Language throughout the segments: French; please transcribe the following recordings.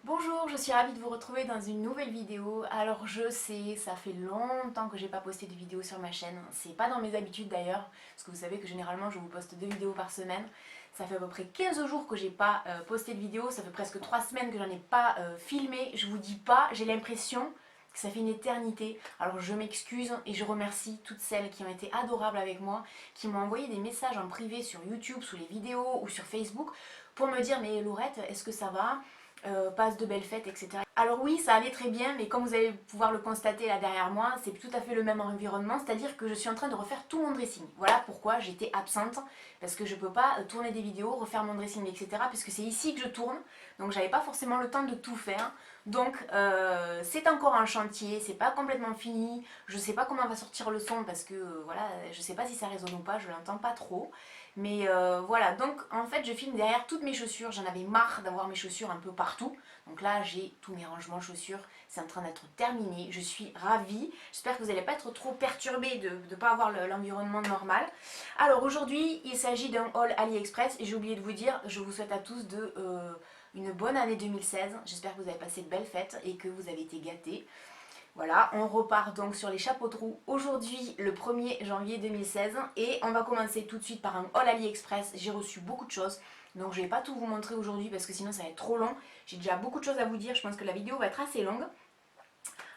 Bonjour, je suis ravie de vous retrouver dans une nouvelle vidéo. Alors je sais, ça fait longtemps que j'ai pas posté de vidéo sur ma chaîne. C'est pas dans mes habitudes d'ailleurs, parce que vous savez que généralement je vous poste 2 vidéos par semaine. Ça fait à peu près 15 jours que j'ai pas posté de vidéo, ça fait presque 3 semaines que j'en ai pas filmé. Je vous dis pas, j'ai l'impression que ça fait une éternité. Alors je m'excuse et je remercie toutes celles qui ont été adorables avec moi, qui m'ont envoyé des messages en privé sur YouTube, sous les vidéos ou sur Facebook pour me dire mais Laurette, est-ce que ça va? Passe de belles fêtes, etc. Alors oui, ça allait très bien, mais comme vous allez pouvoir le constater là derrière moi, c'est tout à fait le même environnement, c'est-à-dire que je suis en train de refaire tout mon dressing. Voilà pourquoi j'étais absente, parce que je peux pas tourner des vidéos, refaire mon dressing, etc. puisque c'est ici que je tourne, donc j'avais pas forcément le temps de tout faire. Donc c'est encore un chantier, c'est pas complètement fini, je sais pas comment va sortir le son parce que voilà, je sais pas si ça résonne ou pas, je l'entends pas trop. Mais voilà, donc en fait je filme derrière toutes mes chaussures, j'en avais marre d'avoir mes chaussures un peu partout. Donc là j'ai tous mes rangements chaussures, c'est en train d'être terminé, je suis ravie. J'espère que vous n'allez pas être trop perturbés de ne pas avoir l'environnement normal. Alors aujourd'hui il s'agit d'un haul AliExpress et j'ai oublié de vous dire, je vous souhaite à tous une bonne année 2016. J'espère que vous avez passé de belles fêtes et que vous avez été gâtés. Voilà, on repart donc sur les chapeaux de roue aujourd'hui le 1er janvier 2016 et on va commencer tout de suite par un haul AliExpress. J'ai reçu beaucoup de choses, donc je ne vais pas tout vous montrer aujourd'hui parce que sinon ça va être trop long. J'ai déjà beaucoup de choses à vous dire, je pense que la vidéo va être assez longue.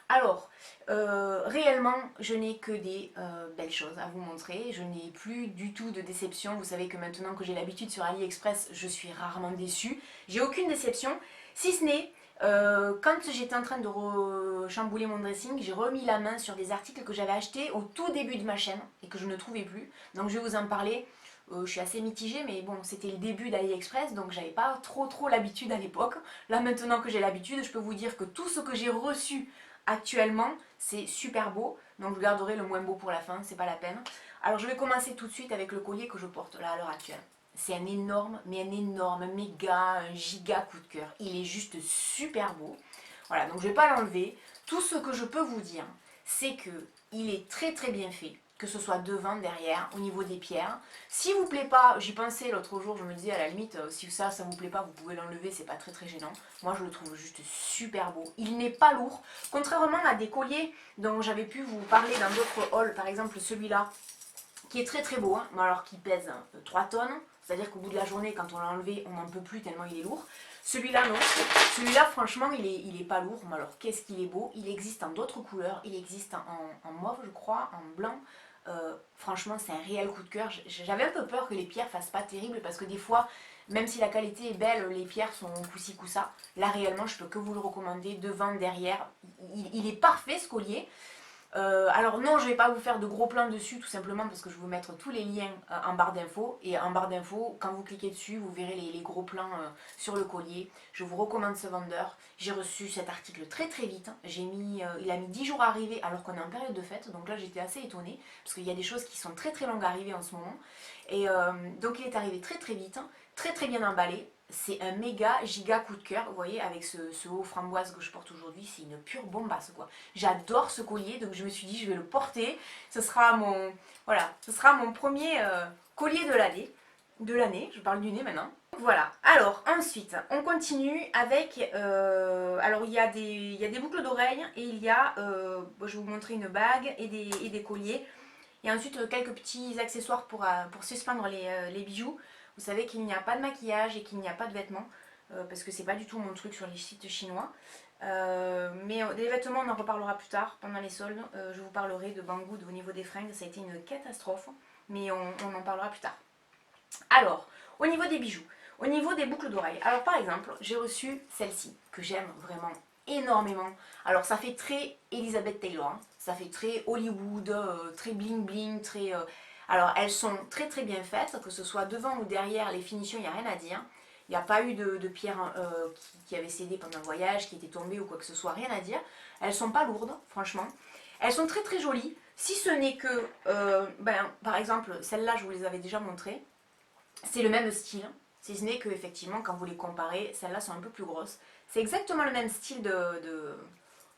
Alors, réellement, je n'ai que des belles choses à vous montrer. Je n'ai plus du tout de déception. Vous savez que maintenant que j'ai l'habitude sur AliExpress, je suis rarement déçue. J'ai aucune déception, si ce n'est quand j'étais en train de chambouler mon dressing, j'ai remis la main sur des articles que j'avais achetés au tout début de ma chaîne et que je ne trouvais plus. Donc je vais vous en parler. Je suis assez mitigée, mais bon, c'était le début d'AliExpress, donc j'avais pas trop l'habitude à l'époque. Là maintenant que j'ai l'habitude, je peux vous dire que tout ce que j'ai reçu actuellement, c'est super beau. Donc je garderai le moins beau pour la fin, c'est pas la peine. Alors je vais commencer tout de suite avec le collier que je porte là à l'heure actuelle. C'est un énorme, mais un énorme, méga, un giga coup de cœur. Il est juste super beau. Voilà, donc je vais pas l'enlever. Tout ce que je peux vous dire, c'est que il est très bien fait. Que ce soit devant, derrière, au niveau des pierres. Si vous plaît pas, j'y pensais l'autre jour, je me disais à la limite, si ça vous plaît pas, vous pouvez l'enlever, c'est pas très gênant. Moi je le trouve juste super beau. Il n'est pas lourd. Contrairement à des colliers dont j'avais pu vous parler dans d'autres hauls, par exemple celui-là, qui est très beau, hein, mais alors qui pèse 3 tonnes, c'est-à-dire qu'au bout de la journée, quand on l'a enlevé, on n'en peut plus tellement il est lourd. Celui-là, non. Celui-là, franchement, il est pas lourd, mais alors qu'est-ce qu'il est beau. Il existe en d'autres couleurs, il existe en mauve, je crois, en blanc. Franchement, c'est un réel coup de cœur. J'avais un peu peur que les pierres fassent pas terrible, parce que des fois, même si la qualité est belle, les pierres sont coup-ci coup-ça. Là, réellement, je peux que vous le recommander, devant, derrière. Il est parfait, ce collier. Alors non, je ne vais pas vous faire de gros plans dessus, tout simplement parce que je vais vous mettre tous les liens en barre d'infos. Et en barre d'infos, quand vous cliquez dessus, vous verrez les gros plans sur le collier. Je vous recommande ce vendeur. J'ai reçu cet article très vite. Il a mis 10 jours à arriver alors qu'on est en période de fête. Donc là, j'étais assez étonnée parce qu'il y a des choses qui sont très longues à arriver en ce moment. Et donc il est arrivé très vite, très bien emballé. C'est un méga giga coup de cœur, vous voyez, avec ce haut framboise que je porte aujourd'hui, c'est une pure bombasse quoi. J'adore ce collier, donc je me suis dit je vais le porter. Ce sera mon premier collier de l'année, je parle du nez maintenant. Voilà, alors ensuite on continue avec, alors il y a des boucles d'oreilles et il y a, je vais vous montrer une bague et des colliers. Et ensuite quelques petits accessoires pour suspendre les bijoux. Vous savez qu'il n'y a pas de maquillage et qu'il n'y a pas de vêtements, parce que c'est pas du tout mon truc sur les sites chinois. Mais des vêtements on en reparlera plus tard pendant les soldes. Je vous parlerai de Banggood au niveau des fringues, ça a été une catastrophe, mais on en parlera plus tard. Alors, au niveau des bijoux, au niveau des boucles d'oreilles, alors par exemple, j'ai reçu celle-ci, que j'aime vraiment énormément. Alors ça fait très Elizabeth Taylor, hein. Ça fait très Hollywood, très bling bling, très... Alors elles sont très bien faites, que ce soit devant ou derrière, les finitions, il n'y a rien à dire. Il n'y a pas eu de pierre qui avait cédé pendant le voyage, qui était tombée ou quoi que ce soit, rien à dire. Elles sont pas lourdes, franchement. Elles sont très jolies, si ce n'est que, par exemple, celles-là, je vous les avais déjà montrées. C'est le même style, si ce n'est que effectivement quand vous les comparez, celles-là sont un peu plus grosses. C'est exactement le même style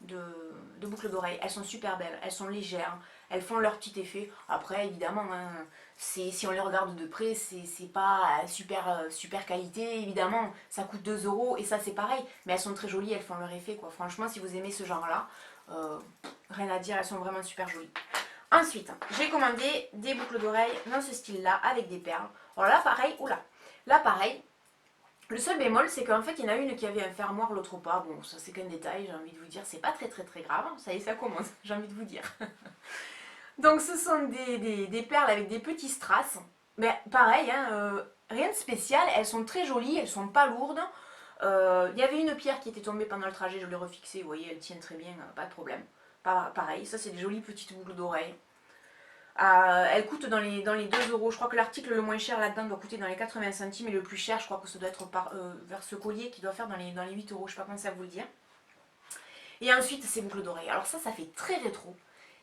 de boucles d'oreilles. Elles sont super belles, elles sont légères, elles font leur petit effet. Après, évidemment, hein, si on les regarde de près, c'est pas super qualité, évidemment. Ça coûte 2 euros et ça, c'est pareil. Mais elles sont très jolies, elles font leur effet, quoi. Franchement, si vous aimez ce genre-là, rien à dire, elles sont vraiment super jolies. Ensuite, j'ai commandé des boucles d'oreilles dans ce style-là, avec des perles. Alors là, pareil, oula, là, pareil. Le seul bémol, c'est qu'en fait, il y en a une qui avait un fermoir, l'autre pas. Bon, ça c'est qu'un détail, j'ai envie de vous dire, c'est pas très grave. Ça y est, ça commence, j'ai envie de vous dire. Donc ce sont des perles avec des petits strass. Mais pareil, hein, rien de spécial, elles sont très jolies, elles sont pas lourdes. Il y avait une pierre qui était tombée pendant le trajet, je l'ai refixée, vous voyez, elles tiennent très bien, pas de problème. Pareil, ça c'est des jolies petites boucles d'oreilles. Elle coûte dans les 2 euros. Je crois que l'article le moins cher là-dedans doit coûter dans les 80 centimes et le plus cher, je crois que ça doit être vers ce collier qui doit faire dans les 8 euros. Je ne sais pas comment ça vous le dire. Et ensuite, ces boucles d'oreilles. Alors ça fait très rétro.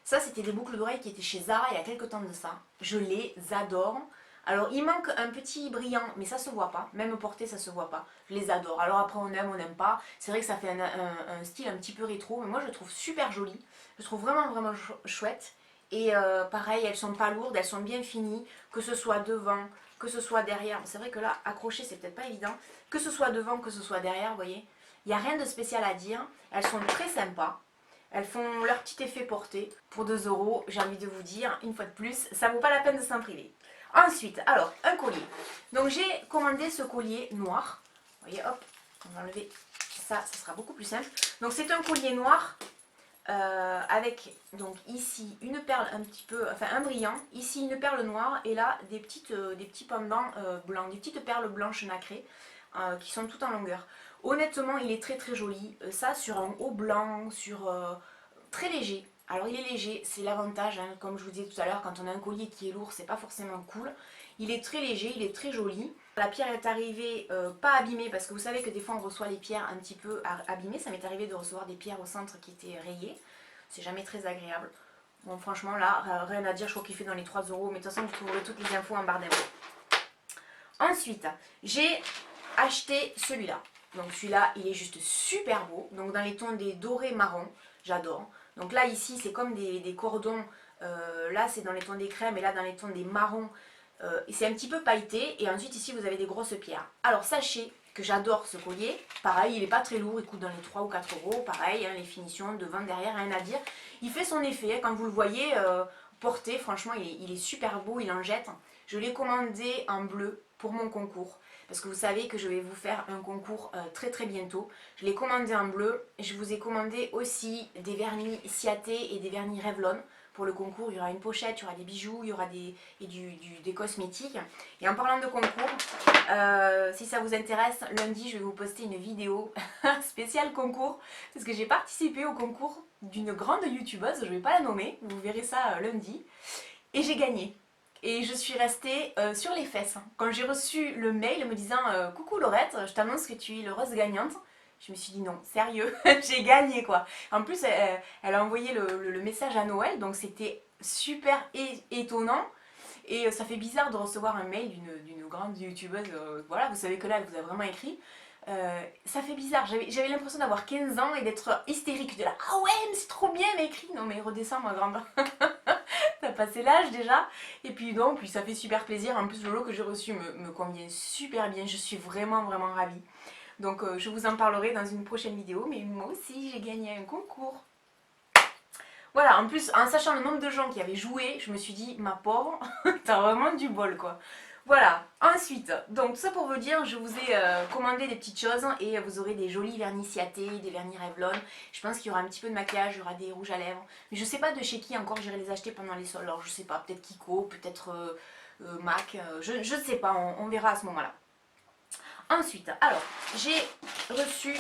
Ça, c'était des boucles d'oreilles qui étaient chez Zara il y a quelques temps de ça. Je les adore. Alors, il manque un petit brillant, mais ça se voit pas. Même porté, ça se voit pas. Je les adore. Alors après, on aime, on n'aime pas. C'est vrai que ça fait un style un petit peu rétro, mais moi, je le trouve super joli. Je le trouve vraiment chouette. Et pareil, elles sont pas lourdes, elles sont bien finies, que ce soit devant, que ce soit derrière. C'est vrai que là, accrocher, c'est peut-être pas évident. Que ce soit devant, que ce soit derrière, vous voyez. Il n'y a rien de spécial à dire. Elles sont très sympas. Elles font leur petit effet porté. Pour 2 euros, j'ai envie de vous dire, une fois de plus, ça vaut pas la peine de s'en priver. Ensuite, alors, un collier. Donc j'ai commandé ce collier noir. Vous voyez, hop, on va enlever ça, ça sera beaucoup plus simple. Donc c'est un collier noir. Avec donc ici une perle un petit peu, enfin un brillant, ici une perle noire et là des petits pendants blancs, des petites perles blanches nacrées qui sont toutes en longueur. Honnêtement, il est très joli. Ça sur un haut blanc, très léger. Alors il est léger, c'est l'avantage, hein, comme je vous disais tout à l'heure, quand on a un collier qui est lourd, c'est pas forcément cool. Il est très léger, il est très joli. La pierre est arrivée pas abîmée, parce que vous savez que des fois on reçoit les pierres un petit peu abîmées. Ça m'est arrivé de recevoir des pierres au centre qui étaient rayées. C'est jamais très agréable. Bon, franchement là, rien à dire, je crois qu'il fait dans les 3 euros, mais de toute façon vous trouverez toutes les infos en barre d'infos. Ensuite, j'ai acheté celui-là. Donc celui-là, il est juste super beau. Donc dans les tons des dorés marron, j'adore. Donc là ici, c'est comme des cordons. Là c'est dans les tons des crèmes et là dans les tons des marrons. C'est un petit peu pailleté. Et ensuite ici vous avez des grosses pierres. Alors sachez que j'adore ce collier. Pareil, il n'est pas très lourd, il coûte dans les 3 ou 4 euros. Pareil, hein, les finitions devant, derrière, rien à dire. Il fait son effet, hein, quand vous le voyez porté, franchement il est super beau, il en jette. Je l'ai commandé en bleu pour mon concours. Parce que vous savez que je vais vous faire un concours très bientôt. Je l'ai commandé en bleu. Je vous ai commandé aussi des vernis Ciaté et des vernis Revlon. Pour le concours, il y aura une pochette, il y aura des bijoux, il y aura des cosmétiques. Et en parlant de concours, si ça vous intéresse, lundi je vais vous poster une vidéo spéciale concours. Parce que j'ai participé au concours d'une grande youtubeuse, je ne vais pas la nommer, vous verrez ça lundi. Et j'ai gagné. Et je suis restée sur les fesses. Quand j'ai reçu le mail me disant coucou Laurette, je t'annonce que tu es l'heureuse gagnante. Je me suis dit non, sérieux, j'ai gagné quoi. En plus, elle a envoyé le message à Noël, donc c'était super étonnant. Et ça fait bizarre de recevoir un mail d'une grande youtubeuse. Voilà, vous savez que là, elle vous a vraiment écrit. Ça fait bizarre, j'avais l'impression d'avoir 15 ans et d'être hystérique. De là, ah ouais, mais c'est trop bien, elle m'a écrit. Non mais redescends ma grande. T'as passé l'âge déjà. Et puis non, puis ça fait super plaisir. En plus, le lot que j'ai reçu me convient super bien. Je suis vraiment ravie. Donc je vous en parlerai dans une prochaine vidéo. Mais moi aussi, j'ai gagné un concours. Voilà, en plus, en sachant le nombre de gens qui avaient joué, je me suis dit, ma pauvre, t'as vraiment du bol quoi. Voilà, ensuite, donc tout ça pour vous dire, je vous ai commandé des petites choses et vous aurez des jolis vernis Ciaté, des vernis Revlon. Je pense qu'il y aura un petit peu de maquillage, il y aura des rouges à lèvres. Mais je sais pas de chez qui encore j'irai les acheter pendant les soldes. Alors je sais pas, peut-être Kiko, peut-être MAC, je ne sais pas, on verra à ce moment-là. Ensuite, alors, j'ai reçu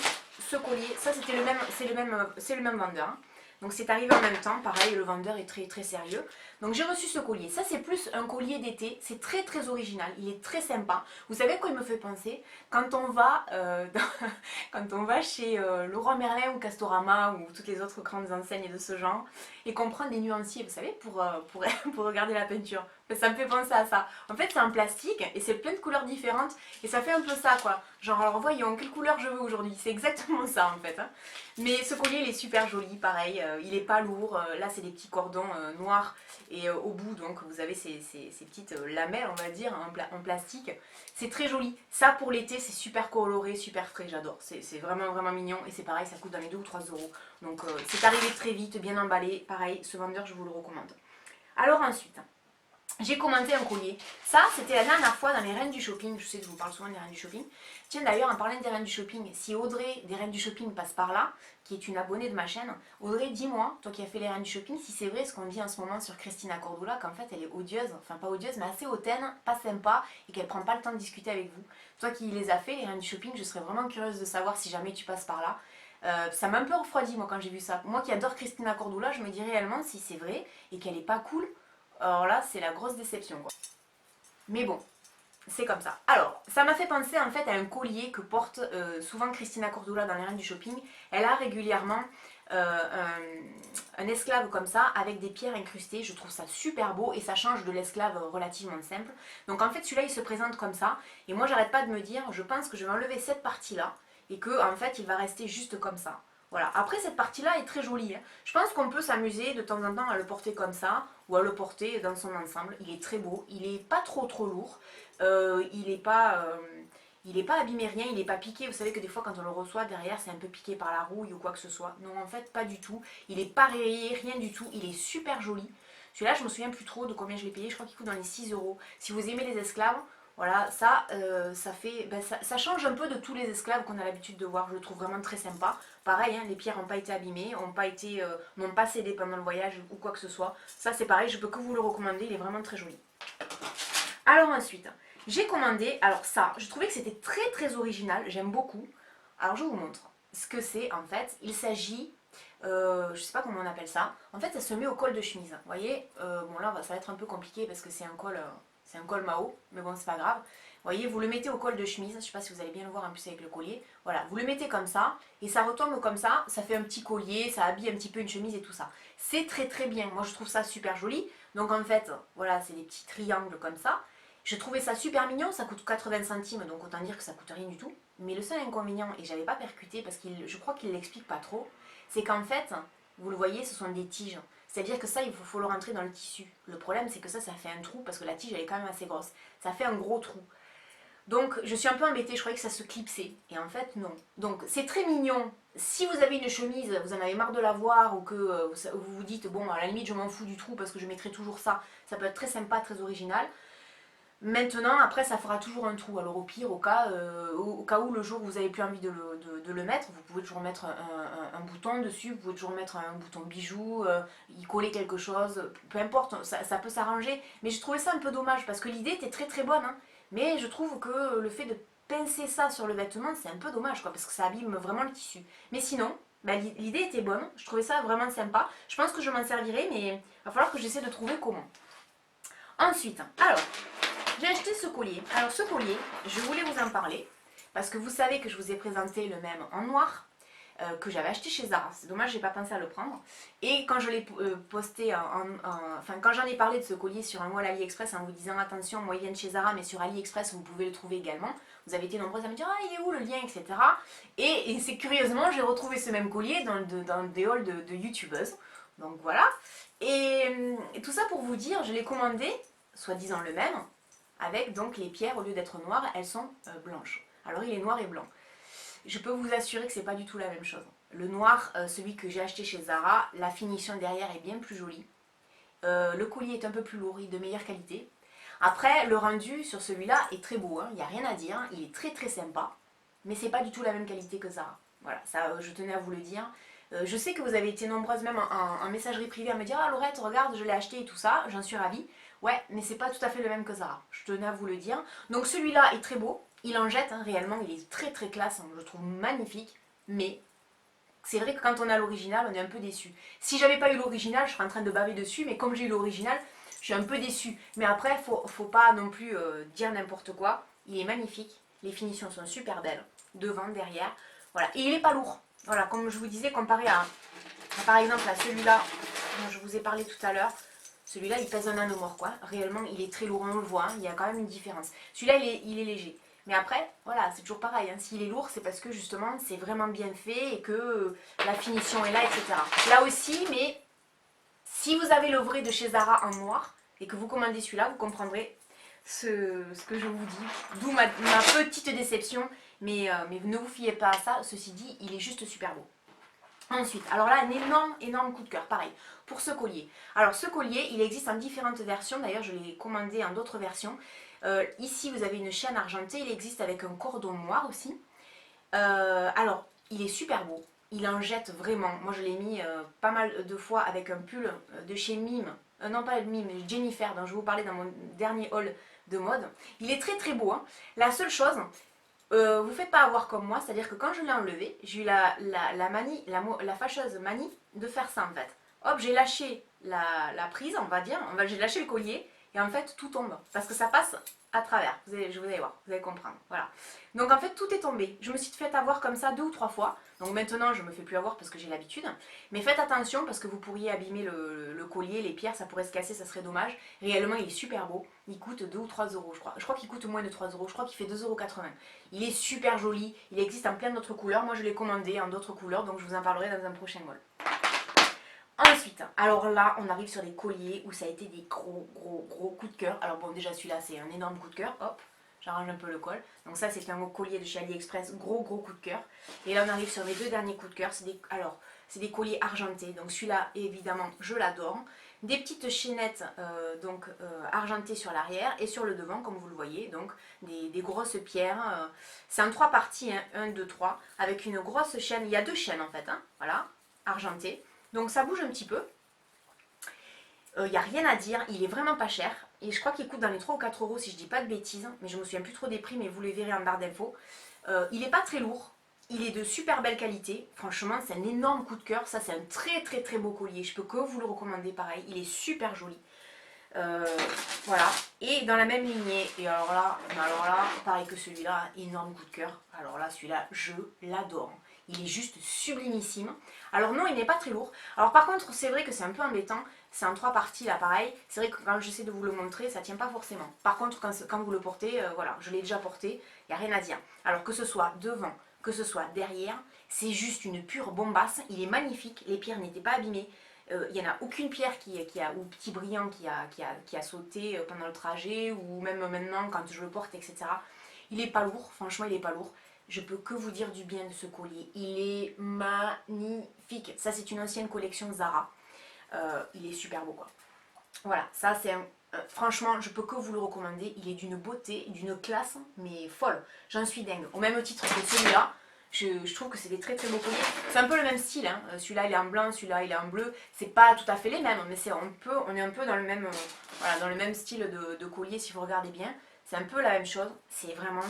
ce collier, ça c'était c'est le même vendeur. Hein. Donc c'est arrivé en même temps, pareil, le vendeur est très sérieux. Donc j'ai reçu ce collier, ça c'est plus un collier d'été, c'est très original, il est très sympa. Vous savez à quoi il me fait penser? Quand on va, quand on va chez Leroy Merlin ou Castorama ou toutes les autres grandes enseignes de ce genre et qu'on prend des nuanciers, vous savez, pour regarder la peinture. Ça me fait penser à ça. En fait, c'est en plastique et c'est plein de couleurs différentes et ça fait un peu ça quoi. Genre, alors voyons, quelle couleur je veux aujourd'hui. C'est exactement ça en fait. Hein. Mais ce collier, il est super joli, pareil. Il est pas lourd. Là, c'est des petits cordons noirs et au bout, donc, vous avez ces petites lamelles, on va dire, en plastique. C'est très joli. Ça, pour l'été, c'est super coloré, super frais. J'adore. C'est vraiment, vraiment mignon et c'est pareil, ça coûte dans les 2 ou 3 euros. Donc, c'est arrivé très vite, bien emballé. Pareil, ce vendeur, je vous le recommande. Alors ensuite, j'ai commandé un collier. Ça, c'était la dernière fois dans les Reines du Shopping. Je sais que je vous parle souvent des Reines du Shopping. Tiens, d'ailleurs, en parlant des Reines du Shopping, si Audrey des Reines du Shopping passe par là, qui est une abonnée de ma chaîne, Audrey, dis-moi, toi qui as fait les Reines du Shopping, si c'est vrai ce qu'on dit en ce moment sur Christina Cordula, qu'en fait elle est odieuse, enfin pas odieuse, mais assez hautaine, pas sympa, et qu'elle prend pas le temps de discuter avec vous. Toi qui les as fait, les Reines du Shopping, je serais vraiment curieuse de savoir si jamais tu passes par là. Ça m'a un peu refroidi moi quand j'ai vu ça. Moi qui adore Christina Cordula, je me dis réellement si c'est vrai et qu'elle est pas cool. Alors là, c'est la grosse déception quoi. Mais bon, c'est comme ça. Alors, ça m'a fait penser en fait à un collier que porte souvent Christina Cordula dans les Reines du Shopping. Elle a régulièrement un esclave comme ça avec des pierres incrustées. Je trouve ça super beau et ça change de l'esclave relativement simple. Donc en fait, celui-là, il se présente comme ça. Et moi, j'arrête pas de me dire, je pense que je vais enlever cette partie-là et que en fait, il va rester juste comme ça. Voilà. Après, cette partie-là est très jolie. Hein. Je pense qu'on peut s'amuser de temps en temps à le porter comme ça ou à le porter dans son ensemble. Il est très beau. Il est pas trop lourd. Il n'est pas abîmé rien, il n'est pas piqué. Vous savez que des fois quand on le reçoit derrière c'est un peu piqué par la rouille ou quoi que ce soit. Non en fait pas du tout. Il n'est pas rayé, rien du tout. Il est super joli. Celui-là je me souviens plus trop de combien je l'ai payé. Je crois qu'il coûte dans les 6 euros. Si vous aimez les esclaves, voilà, ça change un peu de tous les esclaves qu'on a l'habitude de voir. Je le trouve vraiment très sympa. Pareil, hein, les pierres n'ont pas été abîmées, n'ont pas cédé pendant le voyage ou quoi que ce soit. Ça c'est pareil, je peux que vous le recommander. Il est vraiment très joli. Alors ensuite, j'ai commandé, alors ça, je trouvais que c'était très original, j'aime beaucoup. Alors je vous montre ce que c'est en fait. Il s'agit, je sais pas comment on appelle ça, en fait ça se met au col de chemise. Vous voyez, bon là ça va être un peu compliqué parce que c'est un col Mao, mais bon c'est pas grave. Vous voyez, vous le mettez au col de chemise, je sais pas si vous allez bien le voir en plus avec le collier. Voilà, vous le mettez comme ça et ça retombe comme ça fait un petit collier, ça habille un petit peu une chemise et tout ça. C'est très bien, moi je trouve ça super joli. Donc en fait, voilà, c'est des petits triangles comme ça. Je trouvais ça super mignon, ça coûte 80 centimes, donc autant dire que ça coûte rien du tout. Mais le seul inconvénient, et j'avais pas percuté parce que je crois qu'il l'explique pas trop, c'est qu'en fait, vous le voyez, ce sont des tiges. C'est-à-dire que ça, il faut le rentrer dans le tissu. Le problème, c'est que ça fait un trou parce que la tige, elle est quand même assez grosse. Ça fait un gros trou. Donc, je suis un peu embêtée, je croyais que ça se clipsait. Et en fait, non. Donc, c'est très mignon. Si vous avez une chemise, vous en avez marre de la voir ou que vous vous dites, bon, à la limite, je m'en fous du trou parce que je mettrai toujours ça, ça peut être très sympa, très original. Maintenant, après, ça fera toujours un trou. Alors au pire, au cas où le jour où vous n'avez plus envie de le mettre, vous pouvez toujours mettre un bouton dessus, vous pouvez toujours mettre un bouton bijou, y coller quelque chose, peu importe, ça peut s'arranger. Mais je trouvais ça un peu dommage parce que l'idée était très bonne. Hein. Mais je trouve que le fait de pincer ça sur le vêtement, c'est un peu dommage quoi, parce que ça abîme vraiment le tissu. Mais sinon, bah, l'idée était bonne, je trouvais ça vraiment sympa. Je pense que je m'en servirai, mais il va falloir que j'essaie de trouver comment. Ensuite, alors, j'ai acheté ce collier. Alors ce collier, je voulais vous en parler parce que vous savez que je vous ai présenté le même en noir que j'avais acheté chez Zara. C'est dommage, j'ai pas pensé à le prendre. Et quand je l'ai posté, enfin quand j'en ai parlé de ce collier sur un wall AliExpress en vous disant attention, moi il vient de chez Zara, mais sur AliExpress vous pouvez le trouver également. Vous avez été nombreuses à me dire ah il est où le lien, etc. Et c'est curieusement, j'ai retrouvé ce même collier dans des hauls de youtubeuses. Donc voilà. Et tout ça pour vous dire, je l'ai commandé, soi-disant le même. Avec donc les pierres, au lieu d'être noires, elles sont blanches. Alors il est noir et blanc. Je peux vous assurer que c'est pas du tout la même chose. Le noir, celui que j'ai acheté chez Zara, la finition derrière est bien plus jolie. Le collier est un peu plus lourd, il est de meilleure qualité. Après, le rendu sur celui-là est très beau, hein, il n'y a rien à dire, il est très sympa. Mais c'est pas du tout la même qualité que Zara. Voilà, ça je tenais à vous le dire. Je sais que vous avez été nombreuses même en messagerie privée à me dire ah Laurette regarde je l'ai acheté et tout ça, j'en suis ravie. Ouais mais c'est pas tout à fait le même que Zara, je tenais à vous le dire. Donc celui-là est très beau, il en jette hein, réellement, il est très classe, hein, je le trouve magnifique. Mais c'est vrai que quand on a l'original on est un peu déçu. Si j'avais pas eu l'original je serais en train de baver dessus, mais comme j'ai eu l'original je suis un peu déçue. Mais après faut pas non plus dire n'importe quoi, il est magnifique, les finitions sont super belles, devant, derrière, voilà, et il est pas lourd. Voilà, comme je vous disais, comparé à par exemple à celui-là dont je vous ai parlé tout à l'heure, Celui-là, il pèse un nanomort, quoi. Réellement, il est très lourd, on le voit, hein, il y a quand même une différence. Celui-là, il est léger. Mais après, voilà, c'est toujours pareil. Hein. S'il est lourd, c'est parce que justement, c'est vraiment bien fait et que la finition est là, etc. Là aussi, mais si vous avez le vrai de chez Zara en noir et que vous commandez celui-là, vous comprendrez ce que je vous dis. D'où ma petite déception. Mais ne vous fiez pas à ça. Ceci dit, il est juste super beau. Ensuite, alors là, un énorme coup de cœur, pareil, pour ce collier. Alors ce collier, il existe en différentes versions, d'ailleurs je l'ai commandé en d'autres versions. Ici, vous avez une chaîne argentée, il existe avec un cordon noir aussi. Alors, il est super beau, il en jette vraiment. Moi je l'ai mis pas mal de fois avec un pull de chez Mime, non pas Mime, Jennifer, dont je vous parlais dans mon dernier haul de mode. Il est très beau, hein. La seule chose, vous faites pas avoir comme moi, c'est-à-dire que quand je l'ai enlevé, j'ai eu la fâcheuse manie de faire ça en fait. Hop, j'ai lâché la prise, on va dire, j'ai lâché le collier et en fait tout tombe parce que ça passe à travers. Vous allez voir, vous allez comprendre. Voilà. Donc en fait tout est tombé. Je me suis fait avoir comme ça 2 ou 3 fois. Donc maintenant je me fais plus avoir parce que j'ai l'habitude. Mais faites attention parce que vous pourriez abîmer le collier, les pierres, ça pourrait se casser, ça serait dommage. Réellement il est super beau. Il coûte 2 ou 3 euros je crois. Je crois qu'il coûte moins de 3 euros. Je crois qu'il fait 2,80 €. Il est super joli. Il existe en plein d'autres couleurs. Moi je l'ai commandé en d'autres couleurs donc je vous en parlerai dans un prochain haul. Ensuite, alors là, on arrive sur des colliers où ça a été des gros coups de cœur. Alors bon, déjà celui-là, c'est un énorme coup de cœur. Hop, j'arrange un peu le col. Donc ça, c'est un collier de chez AliExpress, gros coup de cœur. Et là, on arrive sur mes 2 derniers coups de cœur. C'est des colliers argentés. Donc celui-là, évidemment, je l'adore. Des petites chaînettes argentées sur l'arrière et sur le devant, comme vous le voyez. Donc des grosses pierres. C'est en 3 parties, hein, 1, 2, 3, avec une grosse chaîne. Il y a 2 chaînes en fait, hein, voilà, argentées. Donc ça bouge un petit peu. Il n'y a rien à dire, il est vraiment pas cher. Et je crois qu'il coûte dans les 3 ou 4 euros si je dis pas de bêtises. Mais je me souviens plus trop des prix, mais vous les verrez en barre d'infos. Il n'est pas très lourd. Il est de super belle qualité. Franchement, c'est un énorme coup de cœur. Ça, c'est un très beau collier. Je peux que vous le recommander pareil. Il est super joli. Voilà. Et dans la même lignée, et alors là, pareil que celui-là, énorme coup de cœur. Alors là, celui-là, je l'adore. Il est juste sublimissime. Alors non, il n'est pas très lourd. Alors par contre, c'est vrai que c'est un peu embêtant. C'est en 3 parties là, pareil. C'est vrai que quand j'essaie de vous le montrer, ça tient pas forcément. Par contre, quand vous le portez, voilà, je l'ai déjà porté, il n'y a rien à dire. Alors que ce soit devant, que ce soit derrière, c'est juste une pure bombasse. Il est magnifique. Les pierres n'étaient pas abîmées. Il n'y en a aucune pierre ou petit brillant qui a sauté pendant le trajet ou même maintenant quand je le porte, etc. Il n'est pas lourd, franchement il n'est pas lourd. Je peux que vous dire du bien de ce collier. Il est magnifique. Ça c'est une ancienne collection Zara. Il est super beau quoi. Voilà, ça c'est franchement, je peux que vous le recommander. Il est d'une beauté, d'une classe, mais folle. J'en suis dingue. Au même titre que celui-là. Je trouve que c'est des très beaux colliers. C'est un peu le même style, hein. Celui-là il est en blanc, celui-là il est en bleu. C'est pas tout à fait les mêmes, mais on est un peu dans le même, voilà, dans le même style de collier si vous regardez bien. C'est un peu la même chose, c'est vraiment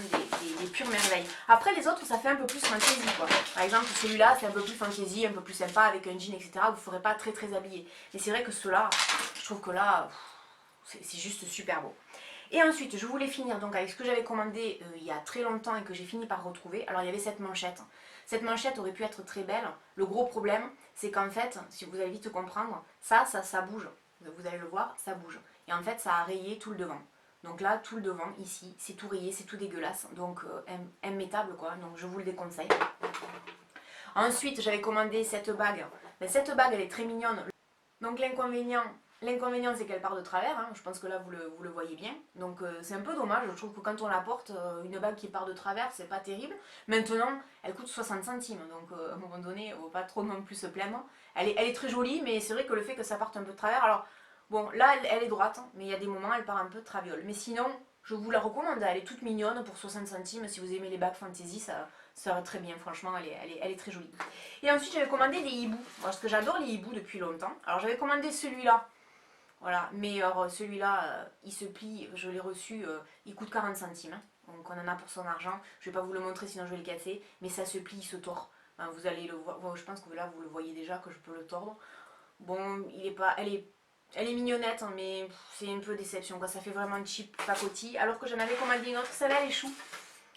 des pures merveilles. Après les autres ça fait un peu plus fantaisie quoi. Par exemple celui-là c'est un peu plus fantaisie, un peu plus sympa avec un jean etc. Vous ne ferez pas très habillé. Mais c'est vrai que ceux-là, je trouve que là, c'est juste super beau. Et ensuite, je voulais finir donc avec ce que j'avais commandé il y a très longtemps et que j'ai fini par retrouver. Alors il y avait cette manchette. Cette manchette aurait pu être très belle. Le gros problème, c'est qu'en fait, si vous allez vite comprendre, ça bouge. Vous allez le voir, ça bouge. Et en fait, ça a rayé tout le devant. Donc là, tout le devant, ici, c'est tout rayé, c'est tout dégueulasse. Donc immétable quoi, donc je vous le déconseille. Ensuite, j'avais commandé cette bague. Mais cette bague, elle est très mignonne. Donc l'inconvénient c'est qu'elle part de travers, hein. Je pense que là vous le voyez bien. Donc c'est un peu dommage, je trouve que quand on la porte, une bague qui part de travers, c'est pas terrible. Maintenant, elle coûte 60 centimes, donc à un moment donné, on va pas trop non plus se plaindre. Elle est très jolie, mais c'est vrai que le fait que ça parte un peu de travers, alors bon là elle est droite, hein, mais il y a des moments elle part un peu de traviole. Mais sinon, je vous la recommande, elle est toute mignonne pour 60 centimes, si vous aimez les bagues fantasy, ça va très bien, franchement, elle est très jolie. Et ensuite, j'avais commandé des hiboux, parce que j'adore les hiboux depuis longtemps. Alors, j'avais commandé celui-là, voilà, mais celui-là, il se plie, je l'ai reçu, il coûte 40 centimes. Hein. Donc, on en a pour son argent. Je ne vais pas vous le montrer, sinon je vais le casser. Mais ça se plie, il se tord. Hein, vous allez le voir, je pense que là, vous le voyez déjà, que je peux le tordre. Bon, il est pas, elle est mignonnette, hein, mais c'est un peu déception, quoi. Ça fait vraiment cheap pacotille. Alors que j'en avais commandé une autre, celle-là, elle est chou.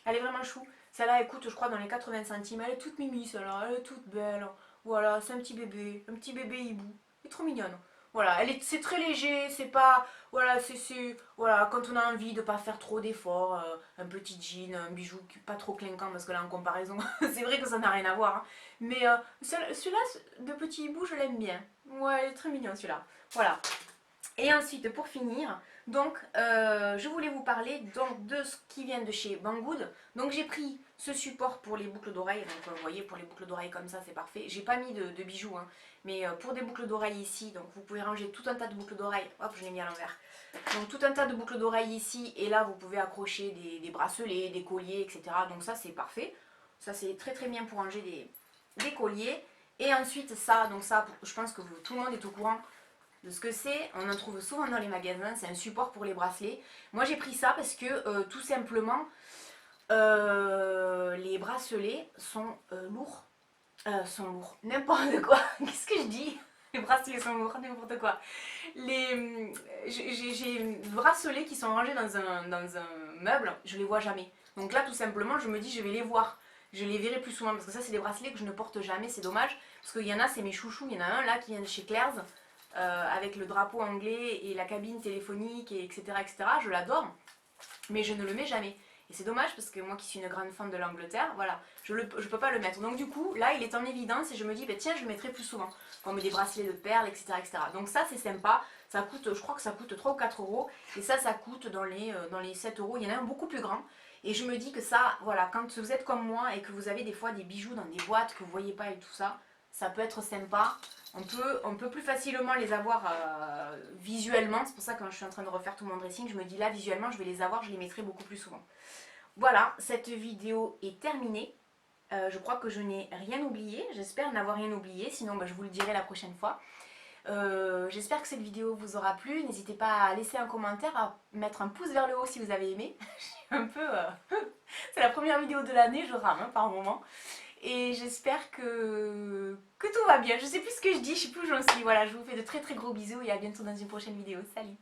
Elle est vraiment chou. Celle-là, elle coûte, je crois, dans les 80 centimes. Elle est toute mimi, celle-là. Elle est toute belle. Voilà, c'est un petit bébé hibou. Elle est trop mignonne. Voilà, c'est très léger, c'est pas... Voilà, voilà, quand on a envie de pas faire trop d'efforts, un petit jean, un bijou pas trop clinquant, parce que là en comparaison, c'est vrai que ça n'a rien à voir. Hein. Mais celui-là, de petit hibou, je l'aime bien. Ouais, il est très mignon celui-là. Voilà. Et ensuite, pour finir, donc, je voulais vous parler donc, de ce qui vient de chez Banggood. Donc j'ai pris ce support pour les boucles d'oreilles. Donc vous voyez, pour les boucles d'oreilles comme ça, c'est parfait. J'ai pas mis de bijoux, hein, mais pour des boucles d'oreilles ici, donc vous pouvez ranger tout un tas de boucles d'oreilles. Hop, je l'ai mis à l'envers. Donc tout un tas de boucles d'oreilles ici, et là vous pouvez accrocher des bracelets, des colliers, etc. Donc ça c'est parfait. Ça c'est très très bien pour ranger des colliers. Et ensuite ça, donc ça, je pense que tout le monde est au courant de ce que c'est. On en trouve souvent dans les magasins, c'est un support pour les bracelets. Moi j'ai pris ça parce que tout simplement les bracelets sont lourds. Sont lourds, n'importe quoi. Qu'est-ce que je dis? Les bracelets sont lourds, n'importe quoi. J'ai des bracelets qui sont rangés dans un meuble, je les vois jamais. Donc là tout simplement je me dis je vais les voir. Je les verrai plus souvent parce que ça c'est des bracelets que je ne porte jamais, c'est dommage. Parce qu'il y en a, c'est mes chouchous, il y en a un là qui vient de chez Claire's. Avec le drapeau anglais et la cabine téléphonique, et etc., etc. Je l'adore, mais je ne le mets jamais. Et c'est dommage parce que moi qui suis une grande fan de l'Angleterre, voilà, je peux pas le mettre. Donc du coup, là, il est en évidence et je me dis, bah, tiens, je le mettrai plus souvent. On met des bracelets de perles, etc., etc. Donc ça, c'est sympa. Ça coûte, je crois que ça coûte 3 ou 4 euros. Et ça coûte dans les 7 euros. Il y en a un beaucoup plus grand. Et je me dis que ça, voilà, quand vous êtes comme moi et que vous avez des fois des bijoux dans des boîtes que vous voyez pas et tout ça, ça peut être sympa. On peut plus facilement les avoir visuellement. C'est pour ça que quand je suis en train de refaire tout mon dressing, je me dis là, visuellement, je vais les avoir, je les mettrai beaucoup plus souvent. Voilà, cette vidéo est terminée. Je crois que je n'ai rien oublié. J'espère n'avoir rien oublié. Sinon, bah, je vous le dirai la prochaine fois. J'espère que cette vidéo vous aura plu. N'hésitez pas à laisser un commentaire, à mettre un pouce vers le haut si vous avez aimé. un peu... C'est la première vidéo de l'année, je rame hein, par moment. Et j'espère que tout va bien. Je sais plus ce que je dis, je sais plus où j'en suis. Voilà, je vous fais de très très gros bisous et à bientôt dans une prochaine vidéo. Salut!